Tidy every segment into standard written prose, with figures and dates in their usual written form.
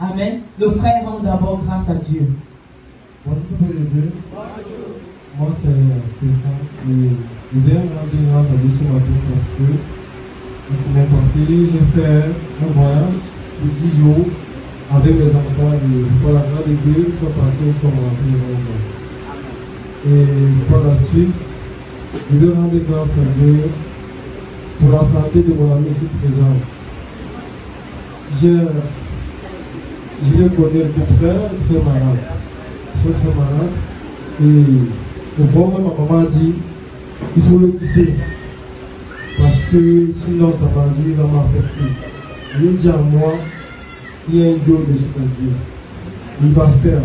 Amen. Le frère rend d'abord grâce à Dieu. Bonjour Dieu. Moi c'est Stéphane et je viens rendre grâce à Dieu ce matin parce que la semaine passée j'ai fait un voyage de 10 jours avec mes enfants et pour la grâce de Dieu, il faut partir au sommet. Et par la suite, je veux rendre grâce à Dieu pour la santé de mon ami ici présent. Je le connais très malade. Très malade. Et le pauvre, ma maman a dit il faut le quitter. Parce que sinon sa maladie va m'affecter. Je lui ai dit à moi, il y a un Dieu de ce Dieu. Il va faire.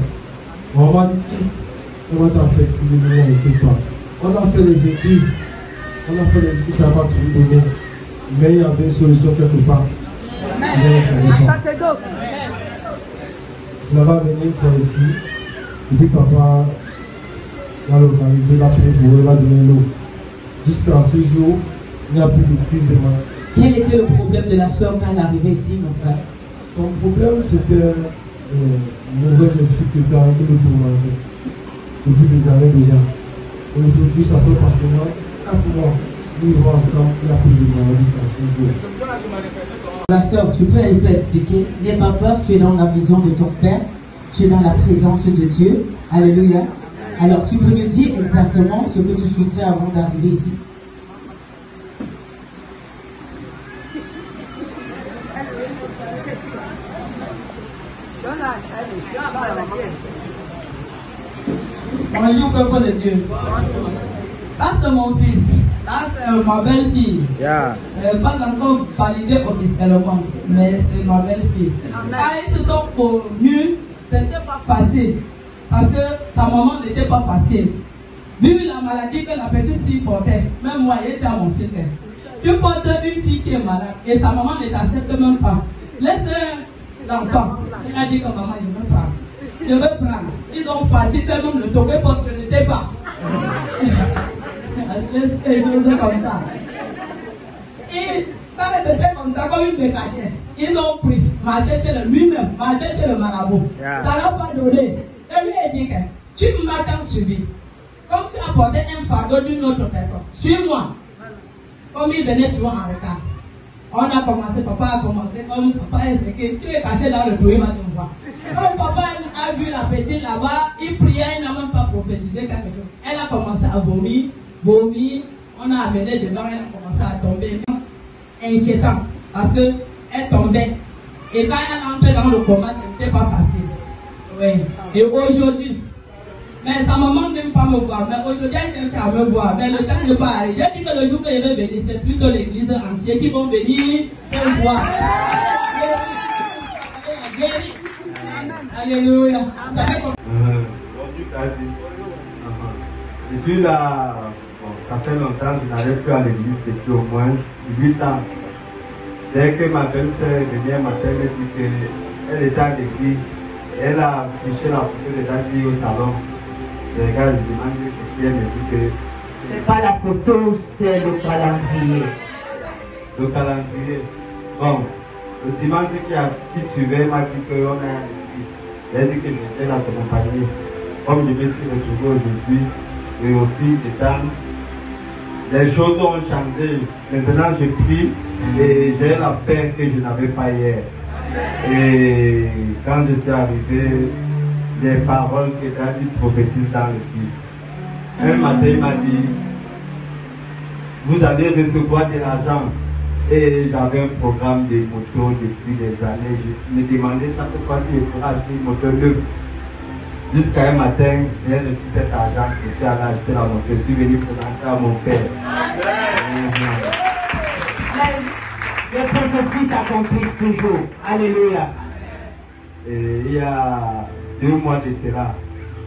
Maman dit on va t'affecter, ne sais pas. On a fait les églises, ça va tout donner. Mais il y avait une solution quelque part. Ça c'est d'autres. Je va venir une fois ici. Et puis papa va l'organiser, va prier pour eux, va donner l'eau. Jusqu'à ce jour, il n'y a plus de crise de main. Quel était le problème de la soeur quand elle arrivait ici, mon frère? Son problème, c'était le mauvais esprit qui était en train de tourmenter. Depuis des années déjà. Et aujourd'hui, ça fait pratiquement 4 mois. Nous vivons ensemble, il n'y a plus de maladie. La soeur, tu peux un peu expliquer? N'aie pas peur, tu es dans la vision de ton Père. Tu es dans la présence de Dieu. Alléluia. Alors, tu peux nous dire exactement ce que tu souffrais avant d'arriver ici? Bonjour, peuple de Dieu. Ça, c'est mon fils. Ça, c'est ma belle-fille. Pas encore validé officiellement, mais c'est ma belle-fille. Quand ils se sont connus, c'était pas facile. Parce que sa maman n'était pas facile. Vu la maladie que la petite fille portait, même moi, j'étais à mon fils. Tu portes une fille qui est malade et sa maman ne t'accepte même pas. Laisse l'enfant. Il a dit que maman, je veux prendre. Je veux prendre. Ils ont parti tellement le toquer pour que je n'étais pas. Les choses comme ça. Et quand c'était comme ça, comme ils me cachaient, ils l'ont pris, marché chez lui-même, marché chez le marabout. Ça n'a pas donné. Et lui a dit que tu m'as tant suivi. Comme tu as porté un fardeau d'une autre personne, suis-moi. Comme il venait toujours en retard. On a commencé, papa a commencé, comme papa est séqué, tu es caché dans le dos, il va te voir. Comme papa a vu la petite là-bas, il priait, il n'a même pas prophétisé quelque chose. Elle a commencé à vomir, on a amené devant, elle a commencé à tomber. Inquiétant, parce qu'elle tombait. Et quand elle entrait dans le coma, ce n'était pas facile. Oui. Et aujourd'hui, mais sa maman n'aime pas me voir, mais aujourd'hui elle cherche à me voir, mais le temps n'est pas arrivé. J'ai dit que le jour que je vais venir, c'est plutôt l'église entière qui vont venir me voir. Alléluia. Je suis là, bon, ça fait longtemps que je n'arrive plus à l'église depuis au moins 8 ans. Dès que ma belle-sœur venait un matin me dit qu'elle était à l'église, elle a affiché la photo de Daddy au salon. Je regarde, je demande ce qu'elle me dit que... C'est pas la photo, c'est le calendrier. Le calendrier. Bon, le dimanche qui suivait m'a dit qu'on a un fils. Elle a dit que je vais l'accompagner. Comme je me suis retrouvé aujourd'hui, et au fil du temps, les choses ont changé. Maintenant, je prie et j'ai la paix que je n'avais pas hier. Et quand je suis arrivé, les paroles que Daddy prophétise dans le livre. Un matin, il m'a dit, vous allez recevoir de l'argent. Et j'avais un programme de motos depuis des années. Je me demandais chaque fois si je pourrais acheter une moto neuve. Jusqu'à un matin, j'ai reçu cet argent, je suis allé acheter la moto, je suis venu présenter à mon père. Les prophéties s'accomplissent toujours. Alléluia. Et il y a 2 mois de cela,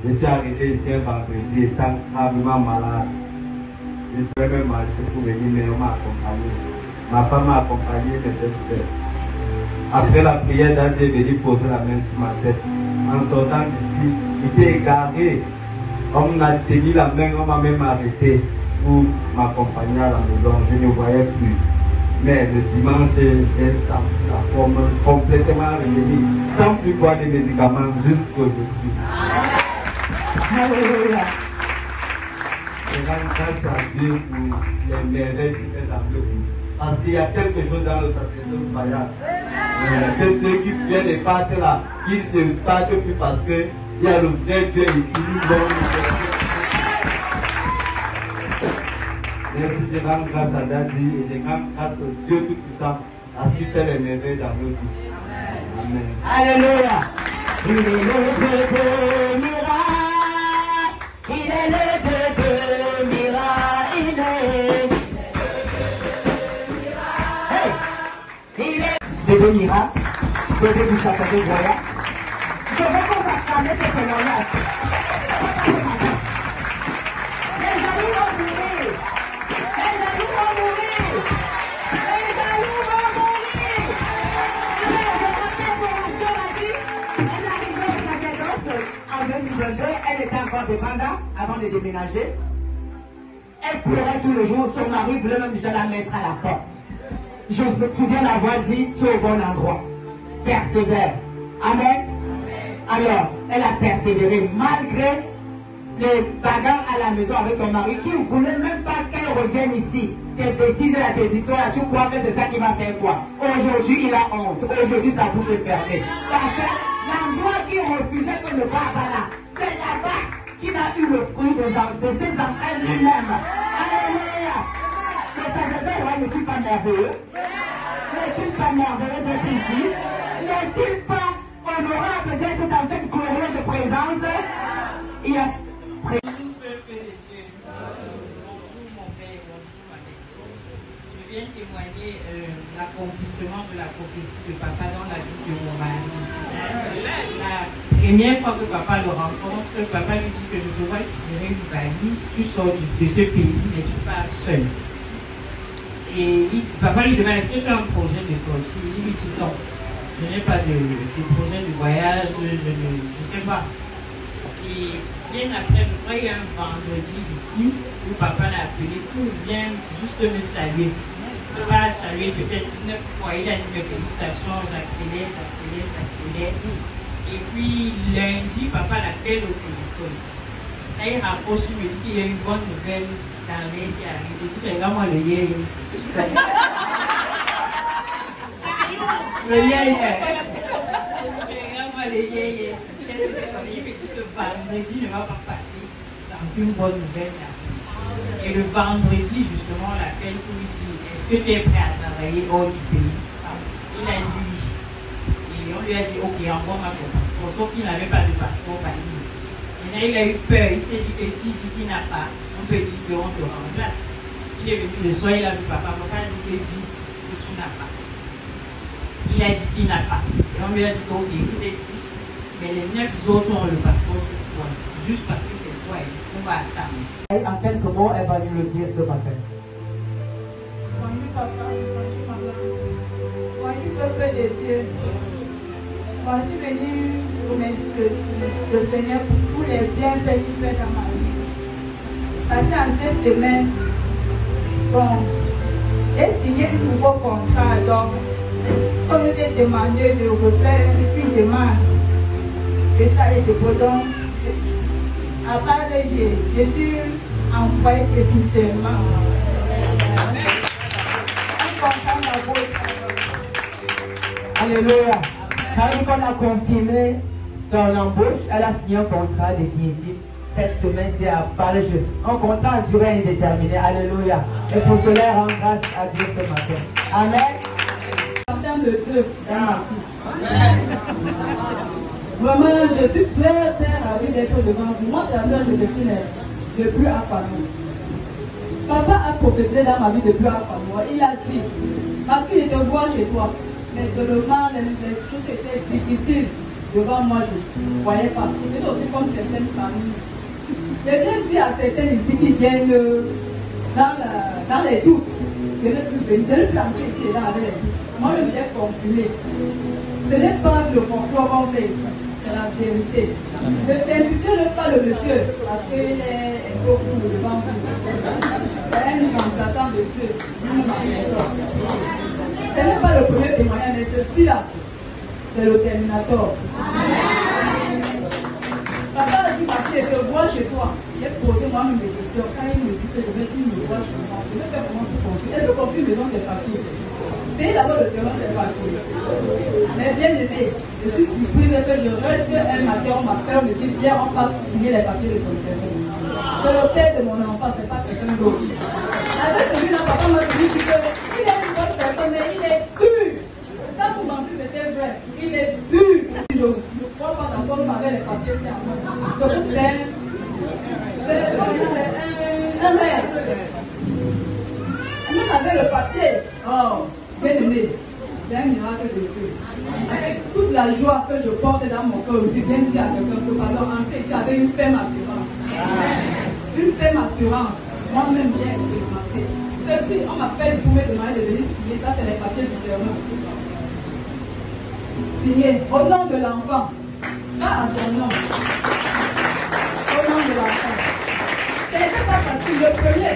je suis arrivé ici un vendredi étant gravement malade. Je suis même marché pour venir, mais on m'a accompagné. Ma femme m'a accompagné, mes belles-sœurs. Après la prière, Daddy est venu poser la main sur ma tête. En sortant d'ici, j'étais égaré. On m'a tenu la main, on m'a même arrêté pour m'accompagner à la maison. Je ne voyais plus. Mais le dimanche, j'ai senti la forme complètement revenue, sans plus boire de médicaments jusqu'aujourd'hui. Alléluia. Je rends grâce à Dieu pour les merveilles qu'il fait dans le vie. Parce qu'il y a quelque chose dans le sacerdoce païen. Que ceux qui viennent de partir là, qu'ils ne partent plus parce qu'il y a le vrai Dieu ici. Merci, je rends grâce à Daddy et je rends grâce au Dieu Tout-Puissant parce qu'il fait les merveilles dans nos vies. Amen. Alléluia. Il est le Dieu de miracles. Il est le Dieu de miracles. Il est le Dieu de miracles. Bébé du sacerdoce royal. Je veux qu'on s'acclame ce témoignage. Les amis vont mourir. Les amis vont mourir. Les amis vont mourir. Je rappelle pour ma soeur a dit, elle est arrivée au sacerdoce en 2022. Elle était encore dépendante avant de déménager. Elle pleurait tous les jours. Son mari voulait même déjà la mettre à la porte. Je me souviens d'avoir dit, tu es au bon endroit. Persévère. Amen. Alors, elle a persévéré malgré les bagarres à la maison avec son mari qui ne voulait même pas qu'elle revienne ici. Tes bêtises et tes histoires, tu crois que c'est ça qui va faire quoi? Aujourd'hui, il a honte. Aujourd'hui, sa bouche est fermée. Parce que l'endroit qui refusait que le papa là, c'est là-bas qu'il a eu le fruit de ses enfants lui-même. Alléluia. Le sacerdoce n'est-il pas merveilleux? N'est-il pas merveilleux d'être ici? N'est-il pas honorable d'être dans cette glorieuse présence? Il y a je viens témoigner l'accomplissement de la prophétie de papa dans la vie de mon mari. La première fois que papa le rencontre, papa lui dit que je te vois tirer une valise, tu sors de ce pays, mais tu pars seul. Et papa lui demande, est-ce que tu as un projet de sortie? Il lui dit non, je n'ai pas de projet de voyage, je ne sais pas. Et bien après, je crois qu'il y a un vendredi ici où papa l'a appelé pour bien juste me saluer. Papa a salué peut-être 9 fois, il a dit mes félicitations, j'accélère. Et puis lundi, papa l'appelle au téléphone. Là, il rapproche, il me dit qu'il y a une bonne nouvelle dans l'air qui arrive. Je dis, regarde-moi le yé ici. Le yé regarde-moi le yé ici. Il me dit que vendredi ne va pas passer sans une bonne nouvelle. Et le vendredi, justement, on l'appelle pour lui dire, est-ce que tu es prêt à travailler hors du pays? Il a dit oui. Et on lui a dit, ok, envoie-moi ton passeport. Sauf qu'il n'avait pas de passeport valide. Maintenant, il a eu peur. Il s'est dit que s'il dit qu'il n'a pas, on peut dire qu'on te remplace. Il est venu le soir, il a vu papa. Papa a dit que tu n'as pas. Il a dit qu'il n'a pas. Et on lui a dit, ok, vous êtes 10. Mais les 9 autres ont le passeport sur toi. Juste parce que c'est toi, on va attendre. En quelques mots, elle va nous le dire ce matin. Bonjour papa, bonjour maman. Bonjour peuple de Dieu. Moi, je suis venue remercier le Seigneur pour tous les bienfaits qu'il fait dans ma vie. Parce qu'en cette semaine, bon, j'ai signé un nouveau contrat. Donc, comme je t'ai demandé de refaire une demande, de ça et de pardon, à part je suis envoyé définitivement. Alléluia. Ça veut dire qu'on a confirmé son embauche. Elle a signé un contrat définitif. Cette semaine, c'est à Paris. Un contrat à durée indéterminée. Alléluia. Et pour cela, rend grâce à Dieu ce matin. Amen. De Dieu dans ma vie. Vraiment, je suis très ravie d'être devant vous. Moi, c'est la seule chose de plus à famille. Papa a prophétisé dans ma vie de plus à famille. Il a dit, ma fille, je te vois chez toi. Mais seulement, les choses étaient difficiles devant moi. Je ne voyais pas. C'était aussi comme certaines familles. Je viens dire à certains ici qui viennent dans les doutes. de ne plus entrer ici et là avec les filles. Moi, je j'ai confirmé. Ce n'est pas le concours qu'on fait ici, c'est la vérité. Ne s'imputer pas le monsieur parce qu'il est beaucoup devant vous. C'est un remplaçant de Dieu. Ce n'est pas le premier témoignage, mais ceci-là, c'est le terminator. Papa a dit, Mathieu, que vois chez toi. Il a posé moi-même des questions. Quand il me dit que je vais me voir chez moi, je vais faire comment tu construis. Est-ce que construire une maison, c'est facile? Payer d'abord le terrain, c'est facile. Mais bien aimé, je suis surprise que je reste un matin, on m'appelle, on me dit, viens, on va signer les papiers de ton terrain. C'est le père de mon enfant, c'est pas quelqu'un d'autre. Avec celui-là, papa m'a dit qu'il est une bonne personne, mais il est dur. Ça, pour mentir, c'était vrai. Il est dur. Je ne crois pas d'abord avec les papiers, c'est à moi. Surtout que c'est un rêve. Même avec le papier, oh, bien aimé, c'est un miracle de Dieu. Avec toute la joie que je porte dans mon cœur, je viens dire à quelqu'un que pardon, entrer ici avec une ferme assurance. Une ferme assurance. Moi-même, j'ai expérimenté. Ceci, on m'appelle pour me demander de venir signer. Ça, c'est les papiers du terrain. Signé au nom de l'enfant, pas à son nom. Au nom de l'enfant. Ce n'était pas facile. Le premier,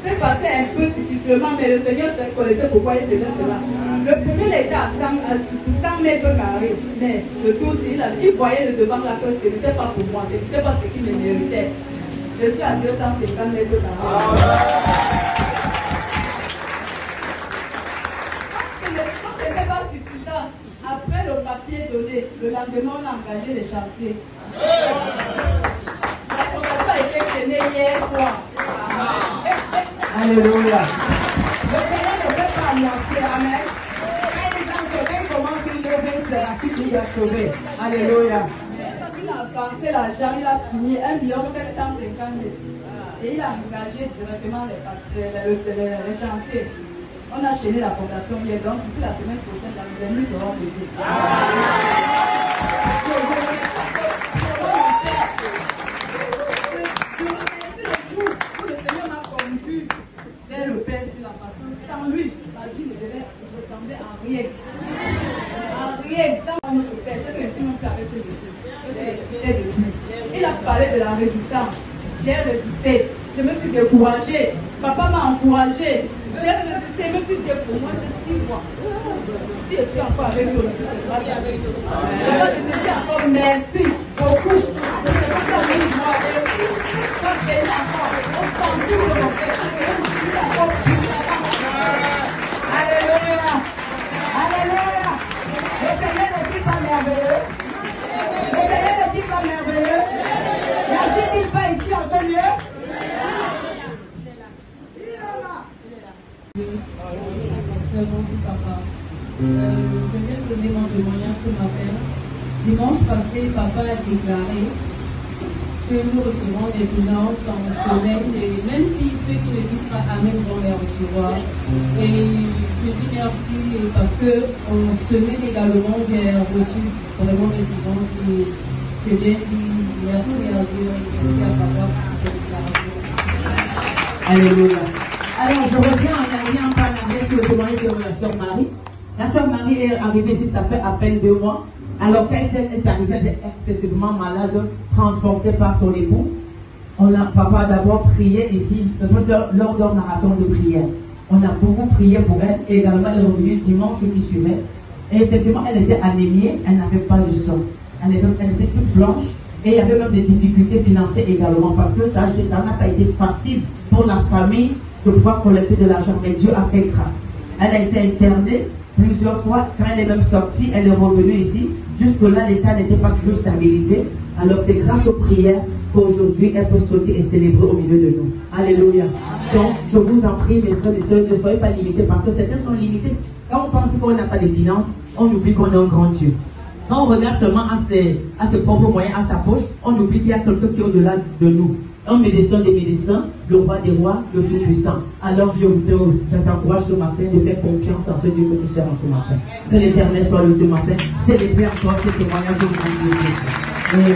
c'est passé un peu difficilement, mais le Seigneur connaissait pourquoi il faisait cela. Le premier, il était à 100 mètres carrés, mais le tout, il voyait le devant là que ce n'était pas pour moi, ce n'était pas ce qui me méritait. Je suis à 250 mètres carrés. Ce n'était pas suffisant. Après le papier donné, le lendemain, on a engagé les chantiers. La fondation a été créée hier soir. Alléluia. Le Seigneur ne fait pas à moitié. Amen. Quand il commence une deuxième, c'est la suite qui va sauver. Alléluia. Quand il a avancé l'argent, il a fini 1 750 000. Et il a engagé directement les chantiers. On a chaîné la fondation hier, donc ici la semaine prochaine, les nuits seront dédiées. Je remercie le jour où le Seigneur m'a conduit vers le Père Sila, parce que sans lui, ma vie ne devait ressembler à rien. À rien, sans notre Père, c'est que je suis même plus avec ce monsieur. Il a parlé de la résistance. J'ai résisté. Je me suis découragée. Papa m'a encouragée. J'ai résisté. Je me suis dit pour moi, c'est 6 mois. Si je suis encore avec vous, c'est grâce à vous. Alors je te dis encore merci beaucoup. Je ne sais pas si avec moi, quand je viens encore, on sent tout de mon cœur. Alléluia. Alléluia. Le Seigneur n'est-il pas merveilleux? Le Seigneur n'est-il pas merveilleux? N'agit-il pas ici en ce lieu? Bonjour papa. Je viens de donner mon témoignage ce matin. Dimanche passé, papa a déclaré que nous recevons des finances en semaine, et même si ceux qui ne disent pas Amen vont les recevoir. Et je dis merci parce que en semaine également, j'ai reçu vraiment des finances et je viens dire merci à Dieu et merci à papa pour cette déclaration. Alléluia. Alors, je reviens en arrière, en parlant sur le témoignage de la sœur Marie. La sœur Marie est arrivée ici, ça fait à peine 2 mois. Alors, quand elle est arrivée, elle était excessivement malade, transportée par son époux. Papa a d'abord prié ici, lors d'un marathon de prière. On a beaucoup prié pour elle, et également elle est revenue dimanche qui suivait. Et effectivement, elle était anémiée, elle n'avait pas de sang. Elle était toute blanche, et il y avait même des difficultés financières également, parce que ça n'a pas été facile pour la famille de pouvoir collecter de l'argent, mais Dieu a fait grâce. Elle a été internée plusieurs fois. Quand elle est même sortie, elle est revenue ici. Jusque-là, l'état n'était pas toujours stabilisé. Alors c'est grâce aux prières qu'aujourd'hui, elle peut sauter et célébrer au milieu de nous. Alléluia. Donc, je vous en prie, mes frères et sœurs, ne soyez pas limités, parce que certains sont limités. Quand on pense qu'on n'a pas de finances, on oublie qu'on est un grand Dieu. Quand on regarde seulement à ses propres moyens, à sa poche, on oublie qu'il y a quelqu'un qui est au-delà de nous. Un médecin des médecins, le roi des rois, le tout-puissant. Alors je t'encourage ce matin de faire confiance en ce Dieu que tu sers en ce matin. Que l'Éternel soit le ce matin. Célébrez encore ce témoignage de Dieu. Amen.